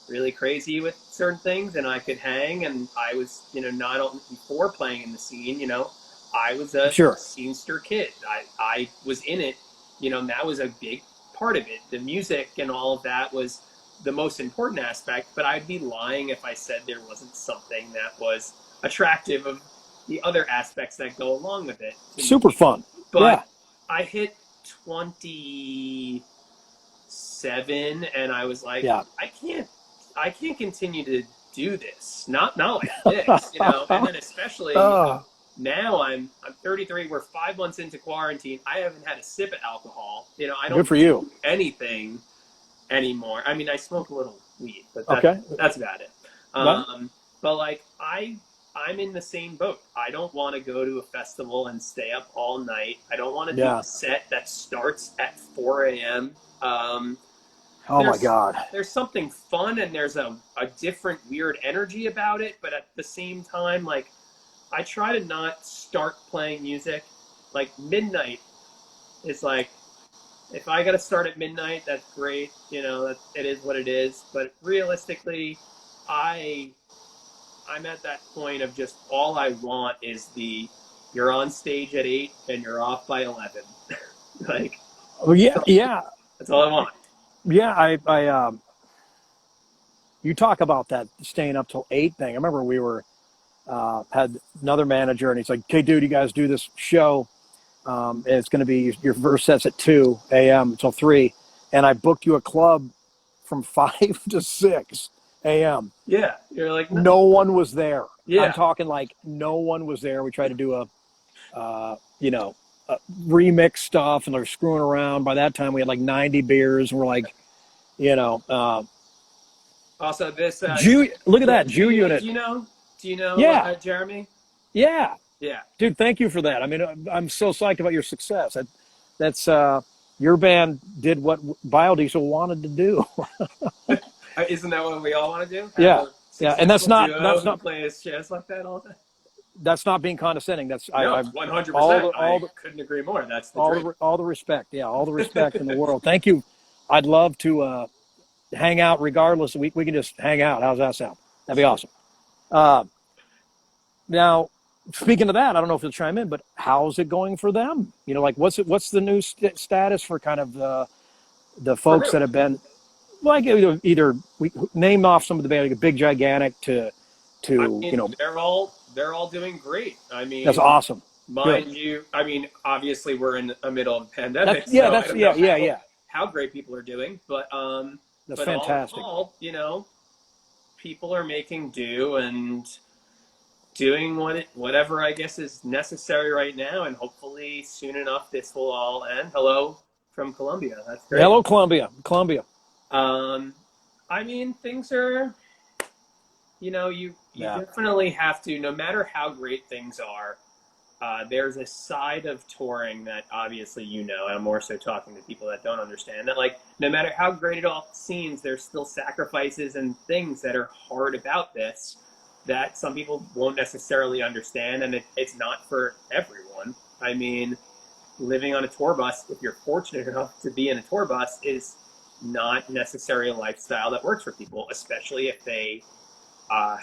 really crazy with certain things, and I could hang, and I was, not only before playing in the scene, I was a scenester kid. I was in it, and that was a big part of it. The music and all of that was the most important aspect, but I'd be lying if I said there wasn't something that was attractive of the other aspects that go along with it. Super fun. But yeah. I hit 27 and I was like, I can't continue to do this. Not like this, and then especially now I'm 33. We're 5 months into quarantine. I haven't had a sip of alcohol. I don't do anything anymore. I mean, I smoke a little weed, but that's about it. But like I'm in the same boat. I don't want to go to a festival and stay up all night. I don't want to do a set that starts at 4 a.m. Oh my God. There's something fun and there's a different weird energy about it, but at the same time, like I try to not start playing music like midnight is like if I got to start at midnight, that's great. That it is what it is. But realistically, I I'm at that point of just all I want is the you're on stage at 8 and you're off by 11. Like Oh yeah, yeah, that's all I want. yeah. You talk about that staying up till 8 thing. I remember we were had another manager, and he's like, "Okay, dude, you guys do this show. And it's going to be your first sets at 2 a.m. until 3, and I booked you a club from 5 to 6 a.m. Yeah, you're like no. No one was there. I'm Yeah, talking like no one was there. We tried to do you know, remix stuff, and they're screwing around. By that time, we had like 90 beers, and we're like, you know, also, this Jew. Look at that Jew Jew unit. unit. Do you know? Do you know Yeah, Jeremy? yeah, Yeah. dude. Thank you for that. I mean, I'm so psyched about your success. That's your band did what Biodiesel wanted to do. Isn't that what we all want to do? Have Yeah, a yeah, and successful duo who not plays jazz like that all the time? that's not being condescending. That's No, I 100%. I couldn't agree more. That's the dream. all the respect. Yeah, all the respect in the world. Thank you. I'd love to hang out regardless. We can just hang out. How's that sound? That'd be awesome. Uh, Now, speaking of that, I don't know if you'll chime in, but how's it going for them? Like what's the new status for kind of the For folks who? that have been like either we name off some of the band, like a Big Gigantic to I to mean, they're all doing great. I that's mean, awesome. Good. mind you, I mean, obviously we're in the middle of a That's pandemic, yeah, so I that's don't yeah, know yeah, how yeah. how great people are doing, That's but all in fantastic. all, people are making do and doing whatever I guess is necessary right now, and hopefully soon enough this will all end. Hello from Colombia. That's great. Hello, Columbia. Columbia. Um, I mean, things are, you Yeah. definitely have to, no matter how great things are. There's a side of touring that obviously and I'm more so talking to people that don't understand that, like, no matter how great it all seems, there's still sacrifices and things that are hard about this that some people won't necessarily understand, and it's not for everyone. I mean, living on a tour bus, if you're fortunate enough to be in a tour bus, is not necessarily a lifestyle that works for people, especially if they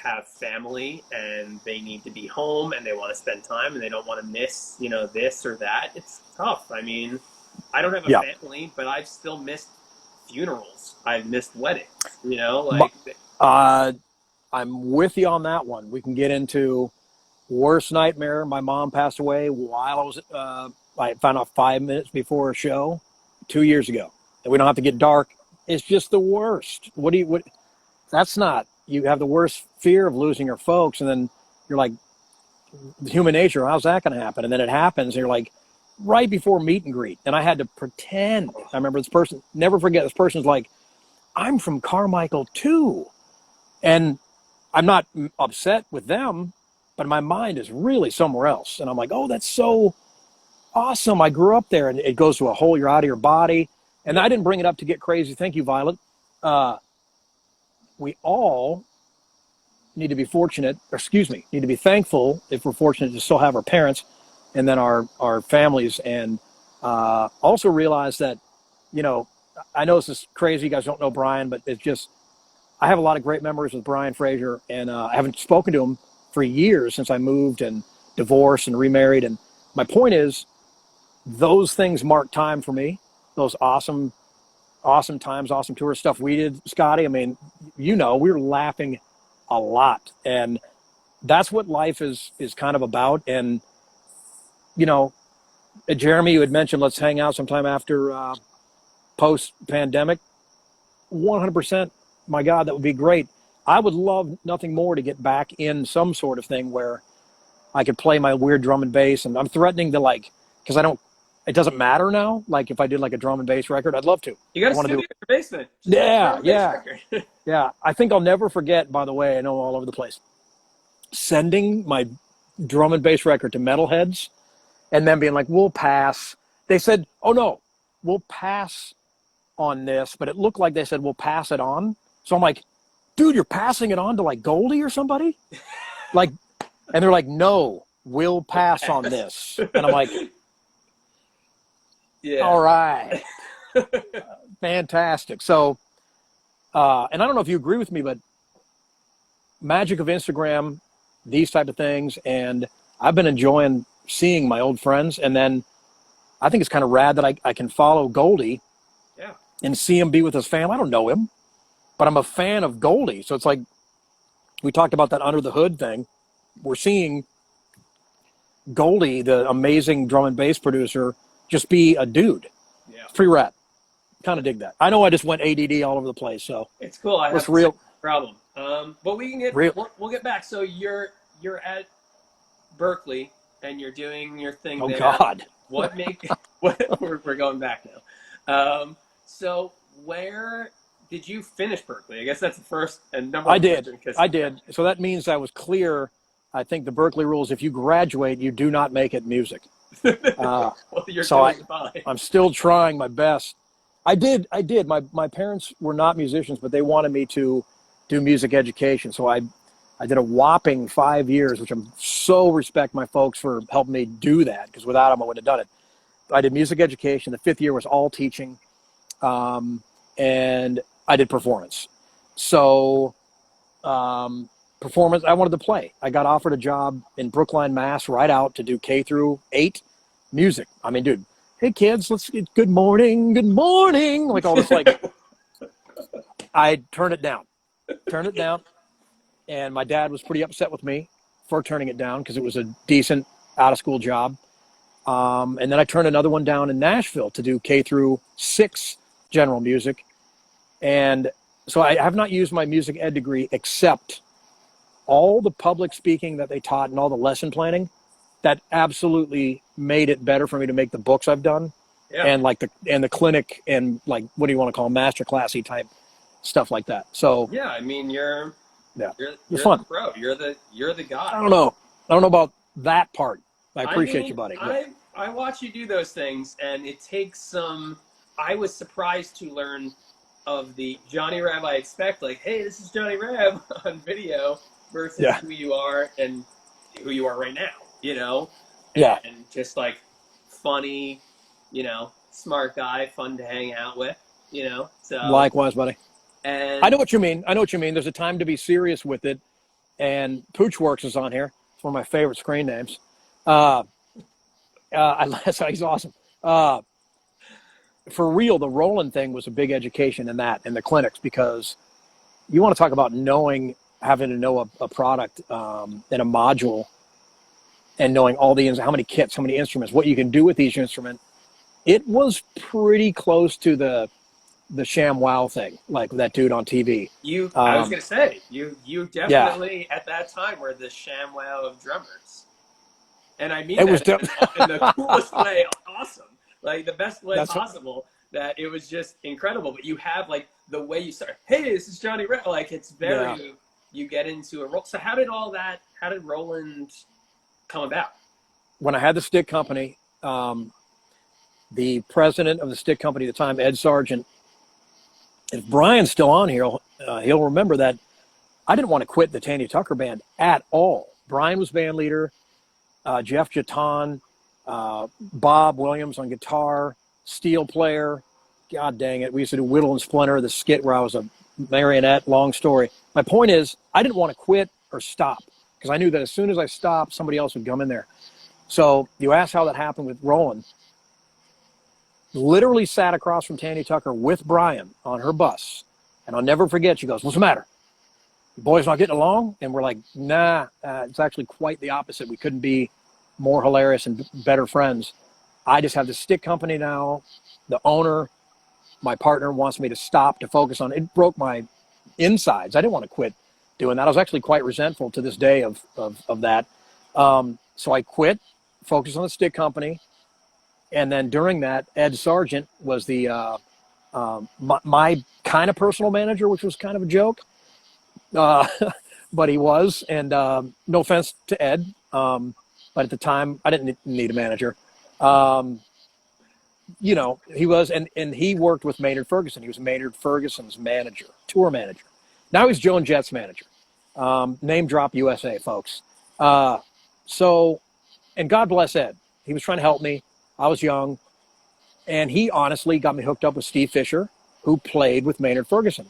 have family and they need to be home and they want to spend time and they don't want to miss, this or that. It's tough. I mean, I don't have a Yeah. family, but I've still missed funerals. I've missed weddings, But, like, uh, I'm with you on that one. We can get into worst nightmare. My mom passed away while I was. I found out 5 minutes before a show 2 years ago. And we don't have to get dark. It's just the worst. What? That's not. You have the worst fear of losing your folks, and then you're like, human nature. How's that going to happen? And then it happens, and you're like, right before meet and greet, and I had to pretend. I remember this person. Never forget. This person's like, I'm from Carmichael too, and I'm not upset with them, but my mind is really somewhere else. And I'm like, oh, that's so awesome. I grew up there. And it goes to a whole, you're out of your body. And yeah, I didn't bring it up to get crazy. Thank you, Violet. Uh, we all need to be fortunate, or excuse me, need to be thankful if we're fortunate to still have our parents and then our families. And also realize that, you know, I know this is crazy. You guys don't know Brian, but it's just, I have a lot of great memories with Brian Fraser, and I haven't spoken to him for years since I moved and divorced and remarried. And my point is, those things mark time for me. Those awesome, awesome times, awesome tour stuff we did, Scotty. I mean, we were laughing a lot, and that's what life is kind of about. And you know, Jeremy, you had mentioned let's hang out sometime after post pandemic. 100%. My God, that would be great. I would love nothing more to get back in some sort of thing where I could play my weird drum and bass. And I'm threatening to, like, because it doesn't matter now. Like if I did like a drum and bass record, I'd love to. you got I a want to studio do in your basement. Just make a Yeah, drum and bass yeah, record. yeah. I think I'll never forget, by the way, I know all over the place, sending my drum and bass record to metalheads and then being like, we'll pass. They said, oh no, we'll pass on this, but it looked like they said, we'll pass it on. So I'm like, dude, you're passing it on to like Goldie or somebody? Like, And they're like, no, we'll pass on this. And I'm like, Yeah. all right. Fantastic. So, and I don't know if you agree with me, but magic of Instagram, these type of things, and I've been enjoying seeing my old friends, and then I think it's kind of rad that I can follow Goldie and see him be with his family. I don't know him, but I'm a fan of Goldie. So it's like, we talked about that under the hood thing. We're seeing Goldie, the amazing drum and bass producer, just be a dude. Yeah. Free rap. Kind of dig that. I know I just went ADD all over the place, so it's cool. I have real problem. But we can get we'll get back. So you're at Berkeley and you're doing your thing there. Oh God. We're going back now. So where did you finish Berkeley? I guess that's the first and number one question. I did. So that means I was clear. I think the Berkeley rules, if you graduate, you do not make it music. Well, you're so doing fine. I'm still trying my best. I did. My parents were not musicians, but they wanted me to do music education. So I did a whopping 5 years, which I'm so respect my folks for helping me do that, because without them, I wouldn't have done it. I did music education. The 5th year was all teaching. And I did performance. So performance, I wanted to play. I got offered a job in Brookline, Mass, right out to do K through 8 music. I mean, dude, hey kids, let's get good morning, like all this, like, I turned it down. And my dad was pretty upset with me for turning it down because it was a decent out of school job. And then I turned another one down in Nashville to do K through 6 general music. And so I have not used my music ed degree except all the public speaking that they taught and all the lesson planning. That absolutely made it better for me to make the books I've done. Yeah. And like the clinic and, like, what do you want to call them, master classy type stuff like that. So yeah, I mean, you're fun. The pro. You're the guy. I don't know about that part. I appreciate you, buddy. I watch you do those things, and it takes some. I was surprised to learn of the Johnny Rabb I expect. Like, hey, this is Johnny Rabb on video versus who you are and who you are right now. You know. And just like funny, smart guy, fun to hang out with. So likewise, buddy. And I know what you mean. There's a time to be serious with it. And Poochworks is on here. It's one of my favorite screen names. He's awesome. For real, the Roland thing was a big education in the clinics, because you want to talk about having to know a product and a module, and knowing all how many kits, how many instruments, what you can do with each instrument. It was pretty close to the ShamWow thing, like that dude on TV. I was gonna say, you definitely at that time were the ShamWow of drummers, and I mean it was in the coolest way. Awesome, like the best way possible. That it was just incredible. But you have, like, the way you start. Hey, this is Johnny Rabb. Like, it's very you get into a role. So how did Roland come about? When I had the stick company, the president of the stick company at the time, Ed Sargent. If Brian's still on here, he'll remember that I didn't want to quit the Tanya Tucker band at all. Brian was band leader, Jeff Jaton, Bob Williams on guitar, steel player. God dang it. We used to do Whittle and Splinter, the skit where I was a marionette, long story. My point is, I didn't want to quit or stop, because I knew that as soon as I stopped, somebody else would come in there. So you asked how that happened with Roland. Literally sat across from Tanya Tucker with Brian on her bus. And I'll never forget, she goes, what's the matter? The boys not getting along? And we're like, nah, it's actually quite the opposite. We couldn't be more hilarious and better friends. I just have this stick company now. The owner, my partner, wants me to stop to focus on it. It broke my insides. I didn't want to quit doing that. I was actually quite resentful to this day of that. So I quit, focused on the stick company. And then during that, Ed Sargent was my kind of personal manager, which was kind of a joke. But he was, and no offense to Ed, but at the time I didn't need a manager. He was, and he worked with Maynard Ferguson. He was Maynard Ferguson's manager, tour manager. Now he's Joan Jett's manager. Name drop USA, folks. So, and God bless Ed. He was trying to help me. I was young. And he honestly got me hooked up with Steve Fisher, who played with Maynard Ferguson.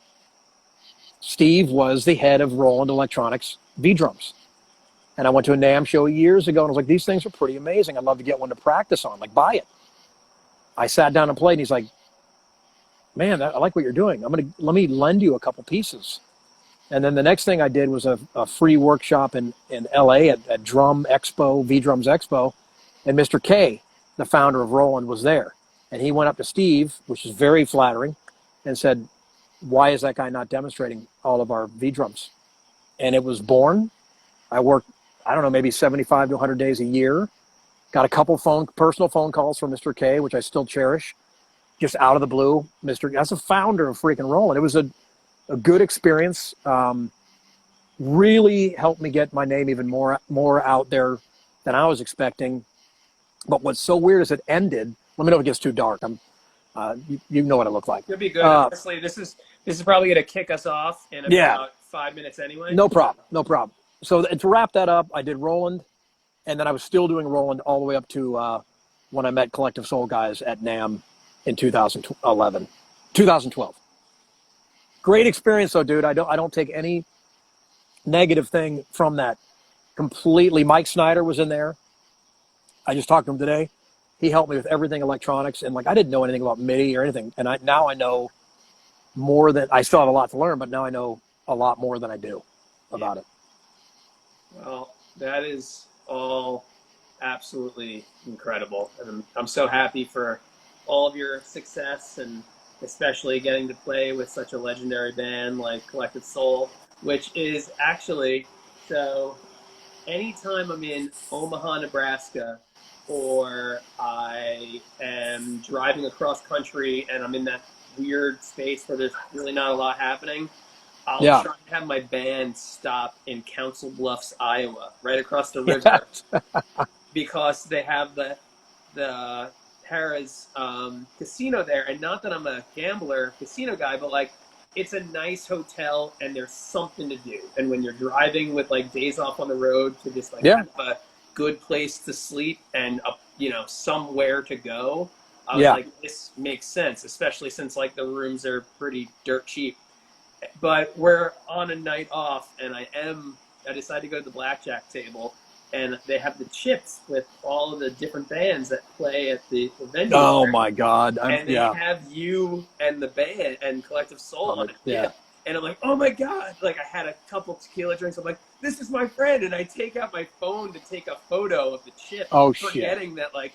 Steve was the head of Roland Electronics V-drums. And I went to a NAMM show years ago and I was like, these things are pretty amazing. I'd love to get one to practice on. Like, buy it. I sat down and played and he's like, man, I like what you're doing. Let me lend you a couple pieces. And then the next thing I did was a free workshop in LA at Drum Expo, V-Drums Expo. And Mr. K, the founder of Roland, was there. And he went up to Steve, which is very flattering, and said, why is that guy not demonstrating all of our V-drums? And it was born. I worked, I don't know, maybe 75 to 100 days a year. Got a couple personal phone calls from Mr. K, which I still cherish, just out of the blue. As a founder of freaking Roland, it was a good experience. Really helped me get my name even more out there than I was expecting. But what's so weird is it ended. Let me know if it gets too dark. You know what I look like. It'll be good. Honestly, this is probably going to kick us off in about 5 minutes anyway. No problem. So to wrap that up, I did Roland, and then I was still doing Roland all the way up to when I met Collective Soul guys at NAMM in 2012. Great experience though, dude. I don't take any negative thing from that completely. Mike Snyder was in there. I just talked to him today. He helped me with everything electronics, and like I didn't know anything about MIDI or anything, and now I know more than I still have a lot to learn, but now I know a lot more than I do about it. Well, that is all absolutely incredible, and I'm so happy for all of your success, and especially getting to play with such a legendary band like Collective Soul, which is actually so. Anytime I'm in Omaha, Nebraska, or I am driving across country and I'm in that weird space where there's really not a lot happening, I'll try to have my band stop in Council Bluffs, Iowa, right across the river, because they have the Harrah's casino there. And not that I'm a gambler casino guy, but like it's a nice hotel and there's something to do. And when you're driving with like days off on the road to just like have a good place to sleep and somewhere to go, I was like, this makes sense, especially since like the rooms are pretty dirt cheap. But we're on a night off and I decided to go to the blackjack table, and they have the chips with all of the different bands that play at the venue. Oh my God. And they have you and the band and Collective Soul on it. Yeah. And I'm like, oh my God. Like I had a couple tequila drinks. I'm like, this is my friend. And I take out my phone to take a photo of the chip. Forgetting that like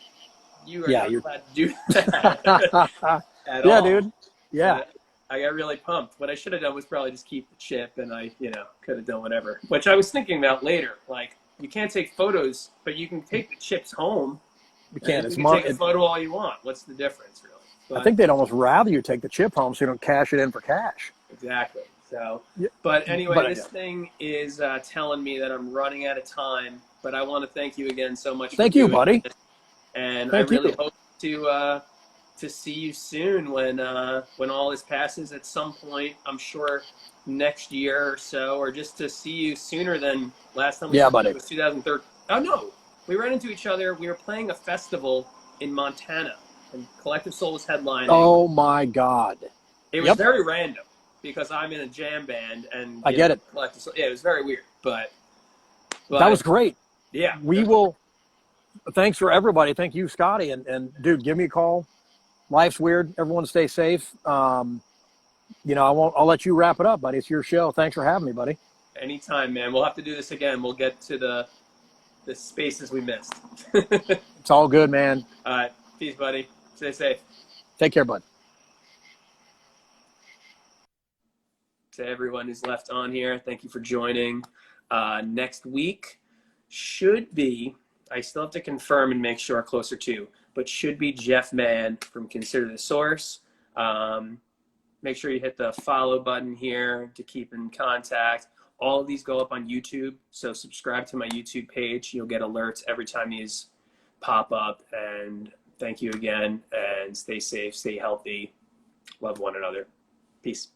you are not allowed to do that at all. Dude. Yeah. So I got really pumped. What I should have done was probably just keep the chip, and I, could have done whatever. Which I was thinking about later. Like, you can't take photos, but you can take the chips home. You can. You can take a photo all you want. What's the difference, really? But I think they'd almost rather you take the chip home so you don't cash it in for cash. Exactly. So, but anyway, this thing is telling me that I'm running out of time. But I want to thank you again so much. Thank you, buddy. And I really hope to see you soon when all this passes at some point. I'm sure next year or so, or just to see you sooner than last time we saw you was 2013. Oh no, we ran into each other. We were playing a festival in Montana, and Collective Soul was headlining. Oh my God! It was very random because I'm in a jam band, and I get it. Collective Soul. Yeah, it was very weird, but that was great. Yeah, we will. Thanks for everybody. Thank you, Scotty, and dude, give me a call. Life's weird. Everyone stay safe. I'll let you wrap it up, buddy. It's your show. Thanks for having me, buddy. Anytime, man. We'll have to do this again. We'll get to the spaces we missed. It's all good, man. All right. Peace, buddy. Stay safe. Take care, bud. To everyone who's left on here, thank you for joining. Next week should be, I still have to confirm and make sure closer to, but should be Jeff Mann from Consider the Source. Make sure you hit the follow button here to keep in contact. All of these go up on YouTube, so subscribe to my YouTube page. You'll get alerts every time these pop up. And thank you again, and stay safe, stay healthy, love one another. Peace.